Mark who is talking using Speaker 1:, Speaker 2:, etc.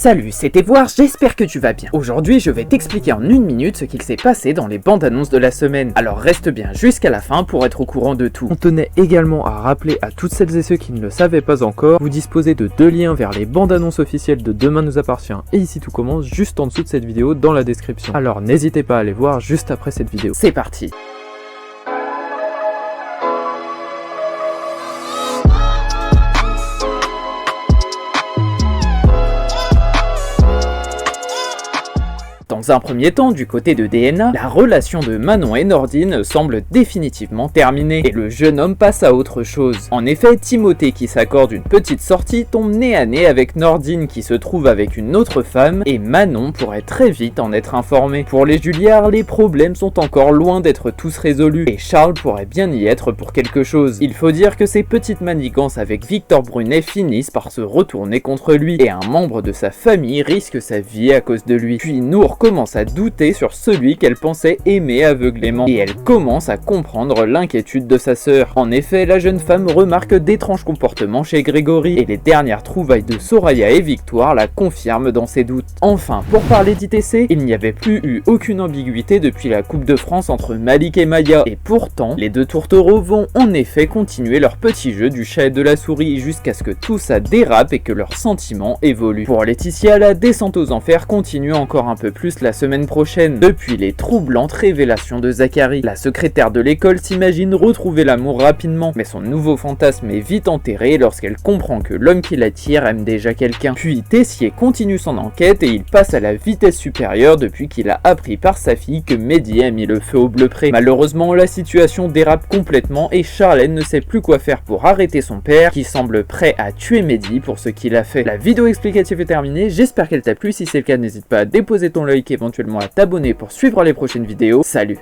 Speaker 1: Salut, c'était Voir, j'espère que tu vas bien. Aujourd'hui, je vais t'expliquer en 1 minute ce qu'il s'est passé dans les bandes annonces de la semaine. Alors reste bien jusqu'à la fin pour être au courant de tout.
Speaker 2: On tenait également à rappeler à toutes celles et ceux qui ne le savaient pas encore, vous disposez de 2 liens vers les bandes annonces officielles de Demain nous appartient et Ici tout commence juste en dessous de cette vidéo dans la description. Alors n'hésitez pas à aller voir juste après cette vidéo.
Speaker 1: C'est parti. Dans un premier temps, du côté de DNA, la relation de Manon et Nordine semble définitivement terminée, et le jeune homme passe à autre chose. En effet, Timothée qui s'accorde une petite sortie tombe nez à nez avec Nordine qui se trouve avec une autre femme, et Manon pourrait très vite en être informée. Pour les Julliard, les problèmes sont encore loin d'être tous résolus, et Charles pourrait bien y être pour quelque chose. Il faut dire que ces petites manigances avec Victor Brunet finissent par se retourner contre lui, et un membre de sa famille risque sa vie à cause de lui. Puis Nour commence à douter sur celui qu'elle pensait aimer aveuglément, et elle commence à comprendre l'inquiétude de sa sœur. En effet, la jeune femme remarque d'étranges comportements chez Grégory, et les dernières trouvailles de Soraya et Victoire la confirment dans ses doutes. Enfin, pour parler d'ITC, il n'y avait plus eu aucune ambiguïté depuis la Coupe de France entre Malik et Maya, et pourtant, les deux tourtereaux vont en effet continuer leur petit jeu du chat et de la souris jusqu'à ce que tout ça dérape et que leurs sentiments évoluent. Pour Laetitia, la descente aux enfers continue encore un peu plus la semaine prochaine, depuis les troublantes révélations de Zachary. La secrétaire de l'école s'imagine retrouver l'amour rapidement, mais son nouveau fantasme est vite enterré lorsqu'elle comprend que l'homme qui l'attire aime déjà quelqu'un. Puis Tessier continue son enquête et il passe à la vitesse supérieure depuis qu'il a appris par sa fille que Mehdi a mis le feu au bleu pré. Malheureusement, la situation dérape complètement et Charlène ne sait plus quoi faire pour arrêter son père, qui semble prêt à tuer Mehdi pour ce qu'il a fait. La vidéo explicative est terminée, j'espère qu'elle t'a plu. Si c'est le cas, n'hésite pas à déposer ton like et éventuellement à t'abonner pour suivre les prochaines vidéos. Salut!